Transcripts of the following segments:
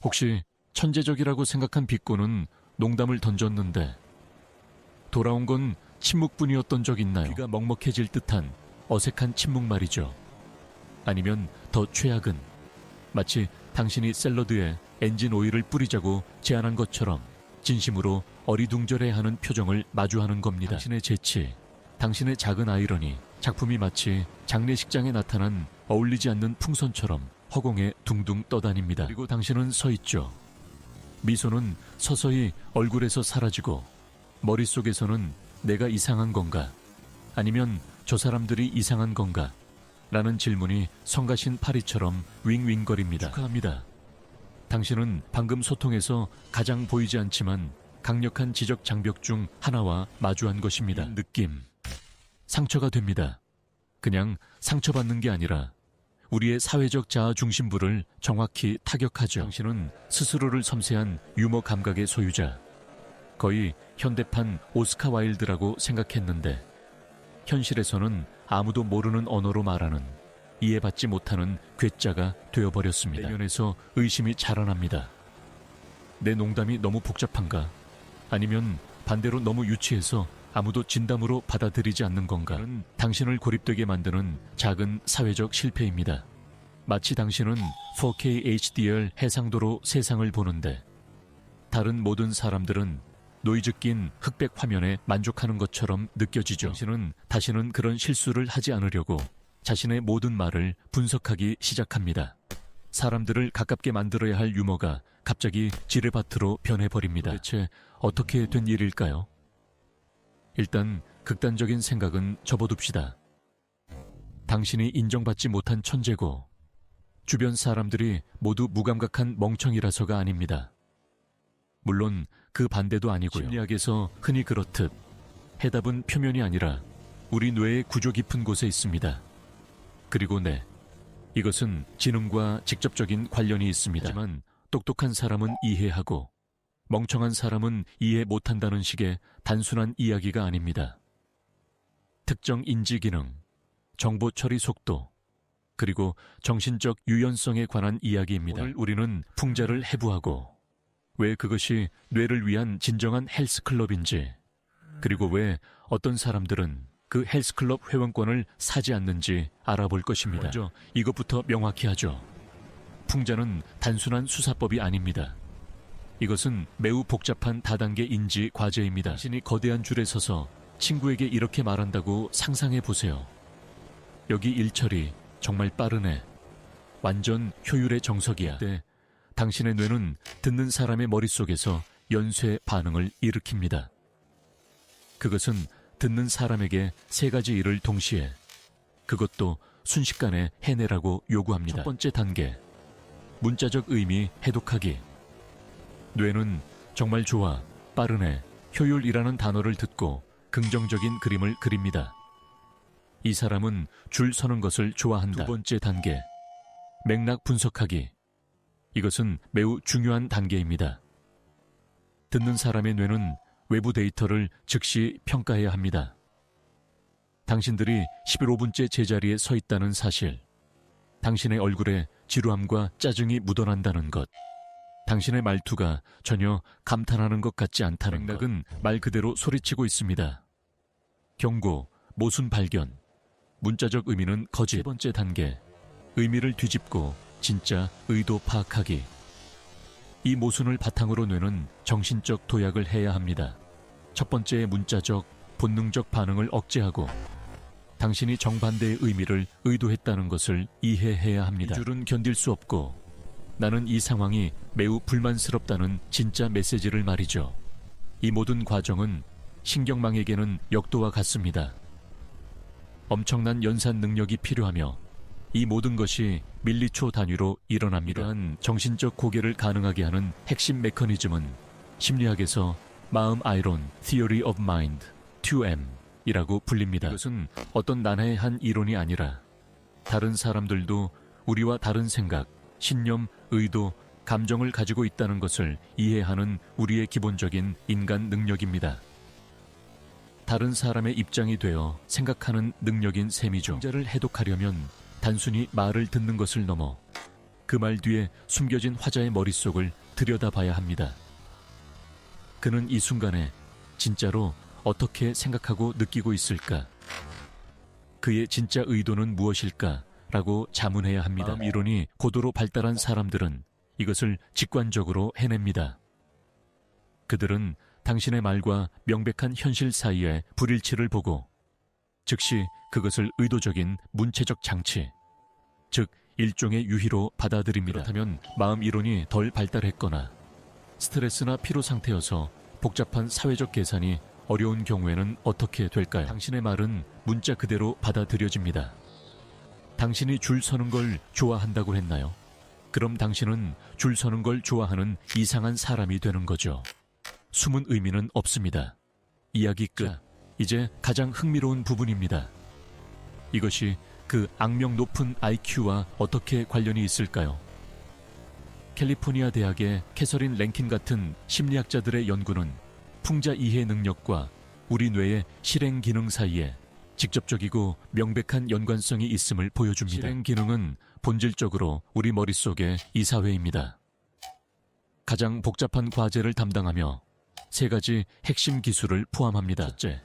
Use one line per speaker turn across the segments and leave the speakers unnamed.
혹시 천재적이라고 생각한 빅고는 농담을 던졌는데 돌아온 건 침묵뿐이었던 적 있나요? 귀가 먹먹해질 듯한 어색한 침묵 말이죠. 아니면 더 최악은 마치 당신이 샐러드에 엔진 오일을 뿌리자고 제안한 것처럼 진심으로 어리둥절해하는 표정을 마주하는 겁니다. 당신의 재치, 당신의 작은 아이러니, 작품이 마치 장례식장에 나타난 어울리지 않는 풍선처럼 허공에 둥둥 떠다닙니다. 그리고 당신은 서 있죠. 미소는 서서히 얼굴에서 사라지고 머릿속에서는 내가 이상한 건가? 아니면 저 사람들이 이상한 건가? 라는 질문이 성가신 파리처럼 윙윙거립니다. 축하합니다. 당신은 방금 소통에서 가장 보이지 않지만 강력한 지적 장벽 중 하나와 마주한 것입니다. 느낌. 상처가 됩니다. 그냥 상처받는 게 아니라 우리의 사회적 자아 중심부를 정확히 타격하죠. 당신은 스스로를 섬세한 유머 감각의 소유자. 거의 현대판 오스카 와일드라고 생각했는데 현실에서는 아무도 모르는 언어로 말하는 이해받지 못하는 괴짜가 되어버렸습니다. 내면에서 의심이 자라납니다. 내 농담이 너무 복잡한가? 아니면 반대로 너무 유치해서 아무도 진담으로 받아들이지 않는 건가? 당신을 고립되게 만드는 작은 사회적 실패입니다. 마치 당신은 4K HDR 해상도로 세상을 보는데 다른 모든 사람들은 노이즈 낀 흑백 화면에 만족하는 것처럼 느껴지죠. 당신은 다시는 그런 실수를 하지 않으려고 자신의 모든 말을 분석하기 시작합니다. 사람들을 가깝게 만들어야 할 유머가 갑자기 지뢰밭으로 변해버립니다. 대체 어떻게 된 일일까요? 일단 극단적인 생각은 접어둡시다. 당신이 인정받지 못한 천재고 주변 사람들이 모두 무감각한 멍청이라서가 아닙니다. 물론 그 반대도 아니고요. 심리학에서 흔히 그렇듯 해답은 표면이 아니라 우리 뇌의 구조 깊은 곳에 있습니다. 그리고 이것은 지능과 직접적인 관련이 있습니다. 하지만 똑똑한 사람은 이해하고 멍청한 사람은 이해 못한다는 식의 단순한 이야기가 아닙니다. 특정 인지 기능, 정보 처리 속도, 그리고 정신적 유연성에 관한 이야기입니다. 오늘 우리는 풍자를 해부하고 왜 그것이 뇌를 위한 진정한 헬스클럽인지, 그리고 왜 어떤 사람들은 그 헬스클럽 회원권을 사지 않는지 알아볼 것입니다. 먼저 이것부터 명확히 하죠. 풍자는 단순한 수사법이 아닙니다. 이것은 매우 복잡한 다단계 인지 과제입니다. 당신이 거대한 줄에 서서 친구에게 이렇게 말한다고 상상해 보세요. 여기 일처리 정말 빠르네. 완전 효율의 정석이야. 네, 당신의 뇌는 듣는 사람의 머릿속에서 연쇄 반응을 일으킵니다. 그것은 듣는 사람에게 세 가지 일을 동시에, 그것도 순식간에 해내라고 요구합니다. 첫 번째 단계, 문자적 의미 해독하기. 뇌는 정말 좋아, 빠르네, 효율이라는 단어를 듣고 긍정적인 그림을 그립니다. 이 사람은 줄 서는 것을 좋아한다. 두 번째 단계, 맥락 분석하기. 이것은 매우 중요한 단계입니다. 듣는 사람의 뇌는 외부 데이터를 즉시 평가해야 합니다. 당신들이 11호분째 제자리에 서 있다는 사실, 당신의 얼굴에 지루함과 짜증이 묻어난다는 것, 당신의 말투가 전혀 감탄하는 것 같지 않다는 맥락은 말 그대로 소리치고 있습니다. 경고, 모순 발견, 문자적 의미는 거짓. 세 번째 단계, 의미를 뒤집고 진짜 의도 파악하기. 이 모순을 바탕으로 뇌는 정신적 도약을 해야 합니다. 첫 번째 문자적, 본능적 반응을 억제하고 당신이 정반대의 의미를 의도했다는 것을 이해해야 합니다. 이 줄은 견딜 수 없고 나는 이 상황이 매우 불만스럽다는 진짜 메시지를 말이죠. 이 모든 과정은 신경망에게는 역도와 같습니다. 엄청난 연산 능력이 필요하며 이 모든 것이 밀리초 단위로 일어납니다. 이러한 정신적 고개를 가능하게 하는 핵심 메커니즘은 심리학에서 마음 아이론, Theory of Mind, 2M 이라고 불립니다. 이것은 어떤 난해한 이론이 아니라 다른 사람들도 우리와 다른 생각, 신념, 의도, 감정을 가지고 있다는 것을 이해하는 우리의 기본적인 인간 능력입니다. 다른 사람의 입장이 되어 생각하는 능력인 셈이죠. 풍자를 해독하려면 단순히 말을 듣는 것을 넘어 그 말 뒤에 숨겨진 화자의 머릿속을 들여다봐야 합니다. 그는 이 순간에 진짜로 어떻게 생각하고 느끼고 있을까? 그의 진짜 의도는 무엇일까? 라고 자문해야 합니다. 마음 이론이 고도로 발달한 사람들은 이것을 직관적으로 해냅니다. 그들은 당신의 말과 명백한 현실 사이의 불일치를 보고 즉시 그것을 의도적인 문체적 장치, 즉 일종의 유희로 받아들입니다. 그렇다면 마음 이론이 덜 발달했거나 스트레스나 피로 상태여서 복잡한 사회적 계산이 어려운 경우에는 어떻게 될까요? 당신의 말은 문자 그대로 받아들여집니다. 당신이 줄 서는 걸 좋아한다고 했나요? 그럼 당신은 줄 서는 걸 좋아하는 이상한 사람이 되는 거죠. 숨은 의미는 없습니다. 이야기 끝. 이제 가장 흥미로운 부분입니다. 이것이 그 악명 높은 IQ와 어떻게 관련이 있을까요? 캘리포니아 대학의 캐서린 랭킨 같은 심리학자들의 연구는 풍자 이해 능력과 우리 뇌의 실행 기능 사이에 직접적이고 명백한 연관성이 있음을 보여줍니다. 실행 기능은 본질적으로 우리 머릿속의 이사회입니다. 가장 복잡한 과제를 담당하며 세 가지 핵심 기술을 포함합니다. 첫째,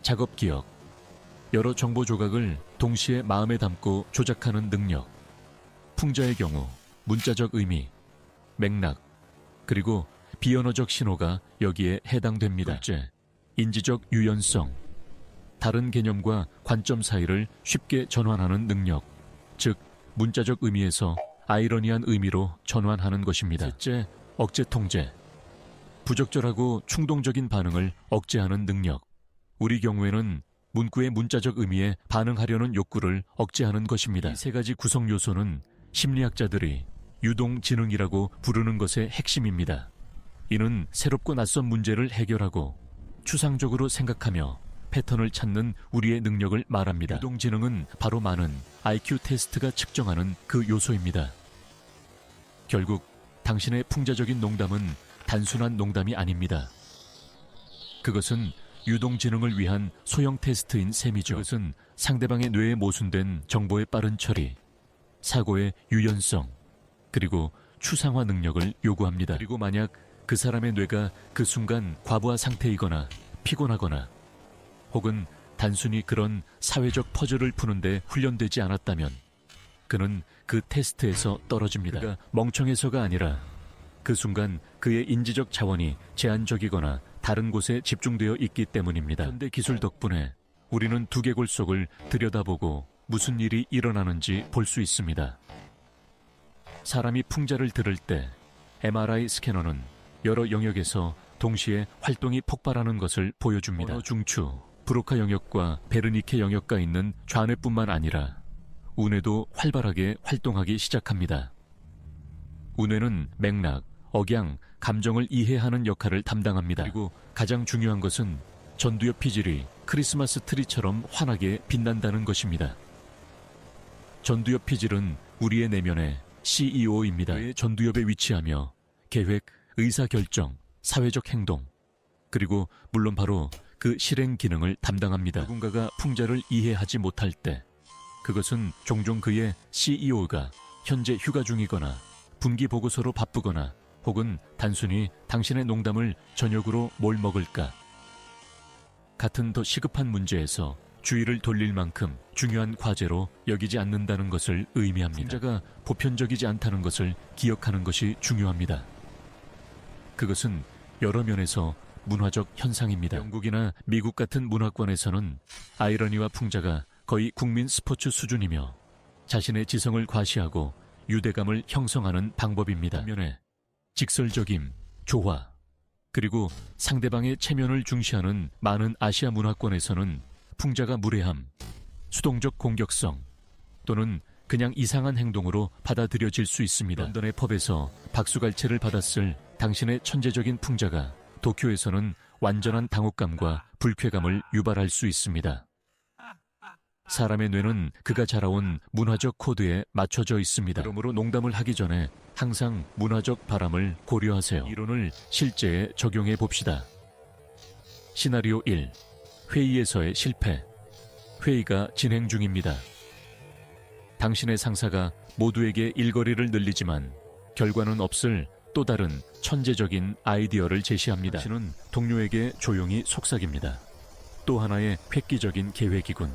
작업 기억. 여러 정보 조각을 동시에 마음에 담고 조작하는 능력. 풍자의 경우 문자적 의미, 맥락, 그리고 비언어적 신호가 여기에 해당됩니다. 둘째, 인지적 유연성. 다른 개념과 관점 사이를 쉽게 전환하는 능력, 즉 문자적 의미에서 아이러니한 의미로 전환하는 것입니다. 셋째, 억제 통제. 부적절하고 충동적인 반응을 억제하는 능력. 우리 경우에는 문구의 문자적 의미에 반응하려는 욕구를 억제하는 것입니다. 이 세 가지 구성 요소는 심리학자들이 유동지능이라고 부르는 것의 핵심입니다. 이는 새롭고 낯선 문제를 해결하고 추상적으로 생각하며 패턴을 찾는 우리의 능력을 말합니다. 유동지능은 바로 많은 IQ 테스트가 측정하는 그 요소입니다. 결국 당신의 풍자적인 농담은 단순한 농담이 아닙니다. 그것은 유동지능을 위한 소형 테스트인 셈이죠. 그것은 상대방의 뇌에 모순된 정보의 빠른 처리, 사고의 유연성, 그리고 추상화 능력을 요구합니다. 그리고 만약 그 사람의 뇌가 그 순간 과부하 상태이거나 피곤하거나 혹은 단순히 그런 사회적 퍼즐을 푸는데 훈련되지 않았다면 그는 그 테스트에서 떨어집니다. 그가 멍청해서가 아니라 그 순간 그의 인지적 자원이 제한적이거나 다른 곳에 집중되어 있기 때문입니다. 현대 기술 덕분에 우리는 두개골 속을 들여다보고 무슨 일이 일어나는지 볼 수 있습니다. 사람이 풍자를 들을 때 MRI 스캐너는 여러 영역에서 동시에 활동이 폭발하는 것을 보여줍니다. 언어 중추, 브로카 영역과 베르니케 영역가 있는 좌뇌뿐만 아니라 우뇌도 활발하게 활동하기 시작합니다. 우뇌는 맥락, 억양, 감정을 이해하는 역할을 담당합니다. 그리고 가장 중요한 것은 전두엽 피질이 크리스마스 트리처럼 환하게 빛난다는 것입니다. 전두엽 피질은 우리의 내면의 CEO입니다. 뇌의 전두엽에 위치하며 계획, 의사결정, 사회적 행동, 그리고 물론 바로 그 실행 기능을 담당합니다. 누군가가 풍자를 이해하지 못할 때 그것은 종종 그의 CEO가 현재 휴가 중이거나 분기 보고서로 바쁘거나 혹은 단순히 당신의 농담을 저녁으로 뭘 먹을까 같은 더 시급한 문제에서 주의를 돌릴 만큼 중요한 과제로 여기지 않는다는 것을 의미합니다. 풍자가 보편적이지 않다는 것을 기억하는 것이 중요합니다. 그것은 여러 면에서 문화적 현상입니다. 영국이나 미국 같은 문화권에서는 아이러니와 풍자가 거의 국민 스포츠 수준이며 자신의 지성을 과시하고 유대감을 형성하는 방법입니다. 반면에 직설적임, 조화, 그리고 상대방의 체면을 중시하는 많은 아시아 문화권에서는 풍자가 무례함, 수동적 공격성 또는 그냥 이상한 행동으로 받아들여질 수 있습니다. 런던의 펍에서 박수갈채를 받았을 당신의 천재적인 풍자가 도쿄에서는 완전한 당혹감과 불쾌감을 유발할 수 있습니다. 사람의 뇌는 그가 자라온 문화적 코드에 맞춰져 있습니다. 그러므로 농담을 하기 전에 항상 문화적 바람을 고려하세요. 이론을 실제에 적용해 봅시다. 시나리오 1. 회의에서의 실패. 회의가 진행 중입니다. 당신의 상사가 모두에게 일거리를 늘리지만 결과는 없을 또 다른 천재적인 아이디어를 제시합니다. 당신은 동료에게 조용히 속삭입니다. 또 하나의 획기적인 계획이군.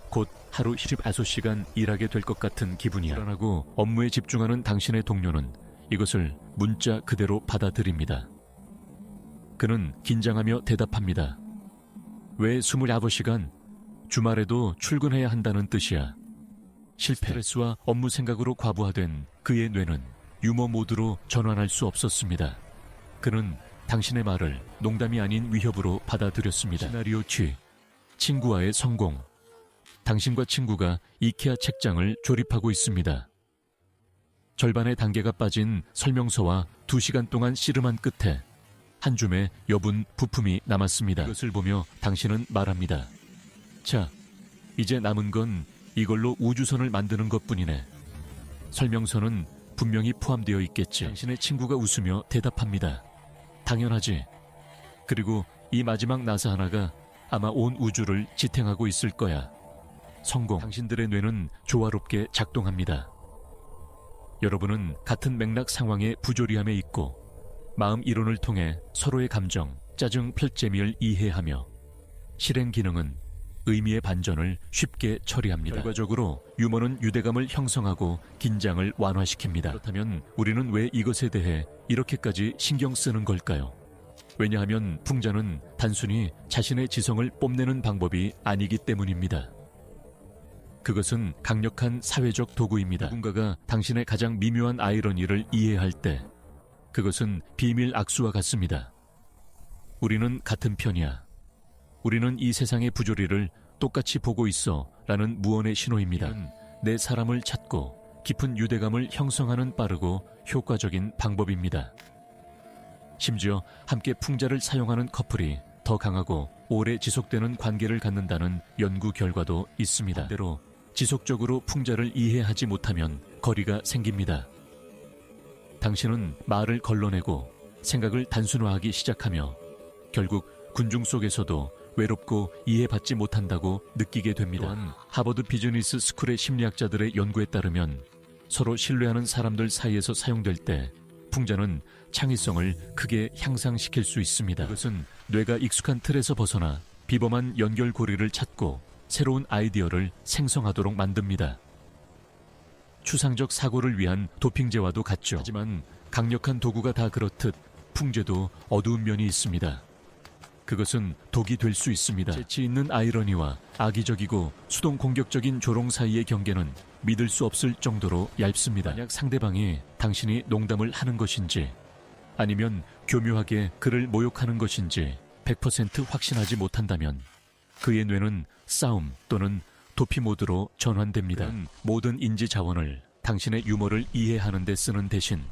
곧 하루 15시간 일하게 될 것 같은 기분이야. 불안하고 업무에 집중하는 당신의 동료는 이것을 문자 그대로 받아들입니다. 그는 긴장하며 대답합니다. 왜 25시간? 주말에도 출근해야 한다는 뜻이야. 실패, 스트레스와 업무 생각으로 과부하된 그의 뇌는 유머 모드로 전환할 수 없었습니다. 그는 당신의 말을 농담이 아닌 위협으로 받아들였습니다. 시나리오 취, 친구와의 성공. 당신과 친구가 이케아 책장을 조립하고 있습니다. 절반의 단계가 빠진 설명서와 2시간 동안 씨름한 끝에 한 줌의 여분 부품이 남았습니다. 이것을 보며 당신은 말합니다. 자, 이제 남은 건 이걸로 우주선을 만드는 것뿐이네. 설명서는 분명히 포함되어 있겠지. 당신의 친구가 웃으며 대답합니다. 당연하지. 그리고 이 마지막 나사 하나가 아마 온 우주를 지탱하고 있을 거야. 성공. 당신들의 뇌는 조화롭게 작동합니다. 여러분은 같은 맥락 상황의 부조리함에 있고 마음 이론을 통해 서로의 감정, 짜증, 펼재미를 이해하며 실행 기능은 의미의 반전을 쉽게 처리합니다. 결과적으로 유머는 유대감을 형성하고 긴장을 완화시킵니다. 그렇다면 우리는 왜 이것에 대해 이렇게까지 신경 쓰는 걸까요? 왜냐하면 풍자는 단순히 자신의 지성을 뽐내는 방법이 아니기 때문입니다. 그것은 강력한 사회적 도구입니다. 누군가가 당신의 가장 미묘한 아이러니를 이해할 때 그것은 비밀 악수와 같습니다. 우리는 같은 편이야. 우리는 이 세상의 부조리를 똑같이 보고 있어 라는 무언의 신호입니다. 내 사람을 찾고 깊은 유대감을 형성하는 빠르고 효과적인 방법입니다. 심지어 함께 풍자를 사용하는 커플이 더 강하고 오래 지속되는 관계를 갖는다는 연구 결과도 있습니다. 반대로 지속적으로 풍자를 이해하지 못하면 거리가 생깁니다. 당신은 말을 걸러내고 생각을 단순화하기 시작하며 결국 군중 속에서도 외롭고 이해받지 못한다고 느끼게 됩니다. 또한 하버드 비즈니스 스쿨의 심리학자들의 연구에 따르면 서로 신뢰하는 사람들 사이에서 사용될 때 풍자는 창의성을 크게 향상시킬 수 있습니다. 이것은 뇌가 익숙한 틀에서 벗어나 비범한 연결고리를 찾고 새로운 아이디어를 생성하도록 만듭니다. 추상적 사고를 위한 도핑제와도 같죠. 하지만 강력한 도구가 다 그렇듯 풍제도 어두운 면이 있습니다. 그것은 독이 될 수 있습니다. 재치 있는 아이러니와 악의적이고 수동 공격적인 조롱 사이의 경계는 믿을 수 없을 정도로 얇습니다. 만약 상대방이 당신이 농담을 하는 것인지 아니면 교묘하게 그를 모욕하는 것인지 100% 확신하지 못한다면 그의 뇌는 싸움 또는 도피 모드로 전환됩니다. 모든 인지 자원을 당신의 유머를 이해하는 데 쓰는 대신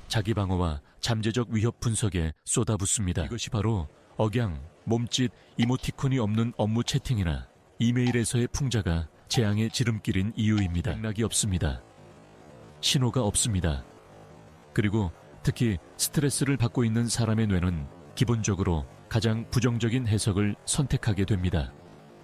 자기 방어와 잠재적 위협 분석에 쏟아붓습니다. 이것이 바로 억양, 몸짓, 이모티콘이 없는 업무 채팅이나 이메일에서의 풍자가 재앙의 지름길인 이유입니다. 맥락이 없습니다. 신호가 없습니다. 그리고 특히 스트레스를 받고 있는 사람의 뇌는 기본적으로 가장 부정적인 해석을 선택하게 됩니다.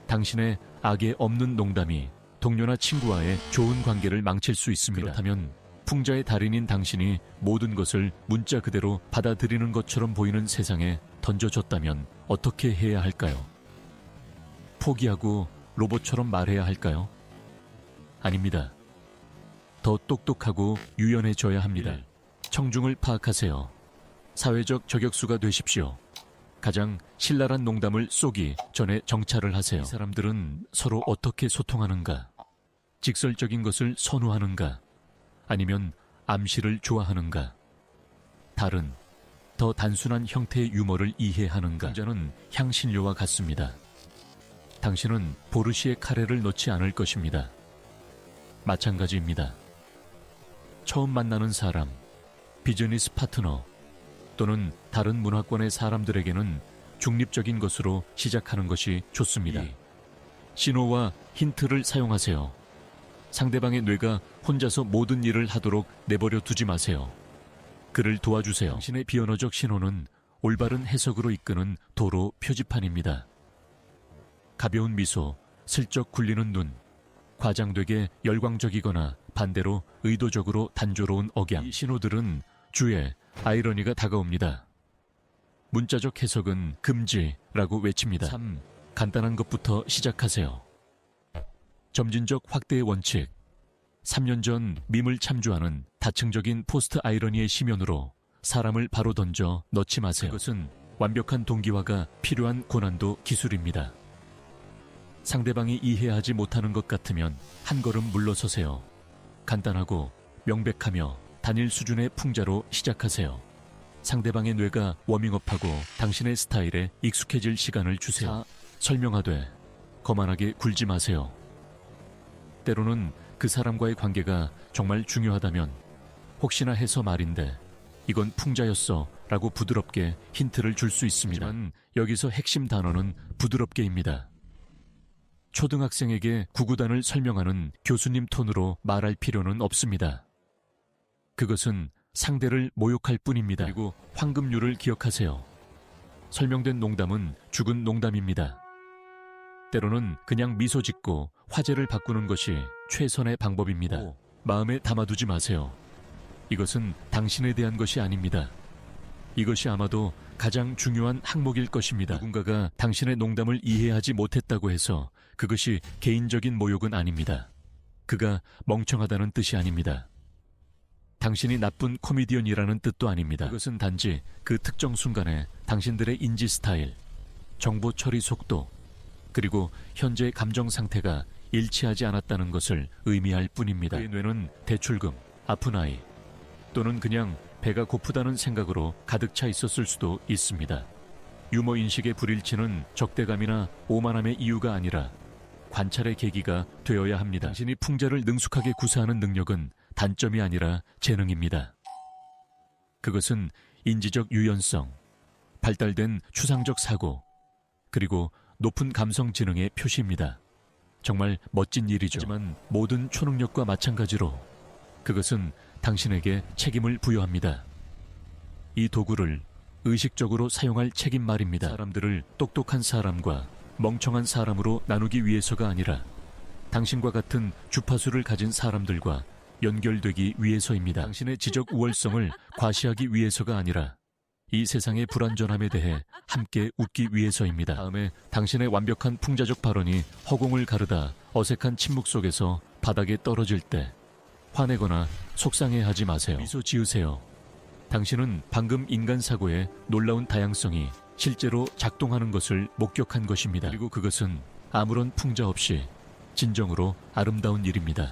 당신의 악에 없는 농담이 동료나 친구와의 좋은 관계를 망칠 수 있습니다. 그렇다면 풍자의 달인인 당신이 모든 것을 문자 그대로 받아들이는 것처럼 보이는 세상에 던져졌다면 어떻게 해야 할까요? 포기하고 로봇처럼 말해야 할까요? 아닙니다. 더 똑똑하고 유연해져야 합니다. 청중을 파악하세요. 사회적 저격수가 되십시오. 가장 신랄한 농담을 쏘기 전에 정찰을 하세요. 이 사람들은 서로 어떻게 소통하는가? 직설적인 것을 선호하는가? 아니면 암시를 좋아하는가? 다른, 더 단순한 형태의 유머를 이해하는가? 풍자는 향신료와 같습니다. 당신은 보르시에 카레를 넣지 않을 것입니다. 마찬가지입니다. 처음 만나는 사람, 비즈니스 파트너 또는 다른 문화권의 사람들에게는 중립적인 것으로 시작하는 것이 좋습니다. 신호와 힌트를 사용하세요. 상대방의 뇌가 혼자서 모든 일을 하도록 내버려 두지 마세요. 그를 도와주세요. 당신의 비언어적 신호는 올바른 해석으로 이끄는 도로 표지판입니다. 가벼운 미소, 슬쩍 굴리는 눈, 과장되게 열광적이거나 반대로 의도적으로 단조로운 억양. 이 신호들은 주에 아이러니가 다가옵니다. 문자적 해석은 금지라고 외칩니다. 3. 간단한 것부터 시작하세요. 점진적 확대의 원칙. 3년 전 밈을 참조하는 다층적인 포스트 아이러니의 심연으로 사람을 바로 던져 넣지 마세요. 그것은 완벽한 동기화가 필요한 고난도 기술입니다. 상대방이 이해하지 못하는 것 같으면 한 걸음 물러서세요. 간단하고 명백하며 단일 수준의 풍자로 시작하세요. 상대방의 뇌가 워밍업하고 당신의 스타일에 익숙해질 시간을 주세요. 4. 설명하되 거만하게 굴지 마세요. 때로는 그 사람과의 관계가 정말 중요하다면 혹시나 해서 말인데 이건 풍자였어 라고 부드럽게 힌트를 줄 수 있습니다. 하지만 여기서 핵심 단어는 부드럽게입니다. 초등학생에게 구구단을 설명하는 교수님 톤으로 말할 필요는 없습니다. 그것은 상대를 모욕할 뿐입니다. 그리고 황금률을 기억하세요. 설명된 농담은 죽은 농담입니다. 때로는 그냥 미소 짓고 화제를 바꾸는 것이 최선의 방법입니다. 5. 마음에 담아두지 마세요. 이것은 당신에 대한 것이 아닙니다. 이것이 아마도 가장 중요한 항목일 것입니다. 누군가가 당신의 농담을 이해하지 못했다고 해서 그것이 개인적인 모욕은 아닙니다. 그가 멍청하다는 뜻이 아닙니다. 당신이 나쁜 코미디언이라는 뜻도 아닙니다. 그것은 단지 그 특정 순간에 당신들의 인지 스타일, 정보 처리 속도, 그리고 현재의 감정 상태가 일치하지 않았다는 것을 의미할 뿐입니다. 그의 뇌는 대출금, 아픈 아이, 또는 그냥 배가 고프다는 생각으로 가득 차 있었을 수도 있습니다. 유머 인식의 불일치는 적대감이나 오만함의 이유가 아니라 관찰의 계기가 되어야 합니다. 당신이 풍자를 능숙하게 구사하는 능력은 단점이 아니라 재능입니다. 그것은 인지적 유연성, 발달된 추상적 사고, 그리고 높은 감성 지능의 표시입니다. 정말 멋진 일이죠. 하지만 모든 초능력과 마찬가지로 그것은 당신에게 책임을 부여합니다. 이 도구를 의식적으로 사용할 책임 말입니다. 사람들을 똑똑한 사람과 멍청한 사람으로 나누기 위해서가 아니라 당신과 같은 주파수를 가진 사람들과 연결되기 위해서입니다. 당신의 지적 우월성을 과시하기 위해서가 아니라 이 세상의 불완전함에 대해 함께 웃기 위해서입니다. 다음에 당신의 완벽한 풍자적 발언이 허공을 가르다 어색한 침묵 속에서 바닥에 떨어질 때 화내거나 속상해하지 마세요. 미소 지으세요. 당신은 방금 인간 사고의 놀라운 다양성이 실제로 작동하는 것을 목격한 것입니다. 그리고 그것은 아무런 풍자 없이 진정으로 아름다운 일입니다.